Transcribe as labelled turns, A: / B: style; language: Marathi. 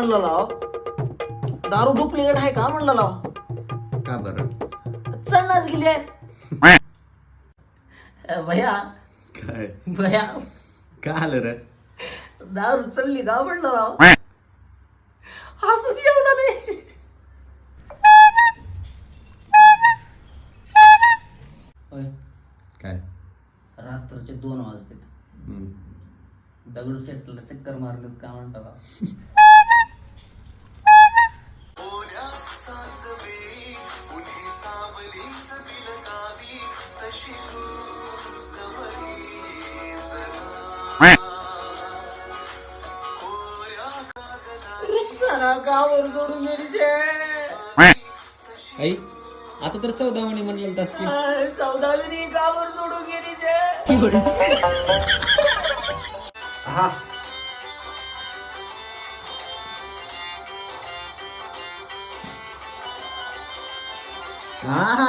A: म्हणलं लाव, दारू डुप्लिकेट आहे का म्हणलं लाव,
B: का बरं?
A: चढणाच गेली आहे. भैया
B: काय
A: भैया
B: का आलं रे?
A: दारू चढली का म्हणलं लाव, हसूच एवढं नाही. होय,
B: काय
A: रात्रीचे 2 वाजते, दगडू सेटला चक्कर मारलेत का म्हणता लाव. रुखसाना गावावर जोडून गेली
B: आई आता तर 14 म्हणे म्हणलं तास की
A: 14वी गावावर जोडून गेली.
B: हा हा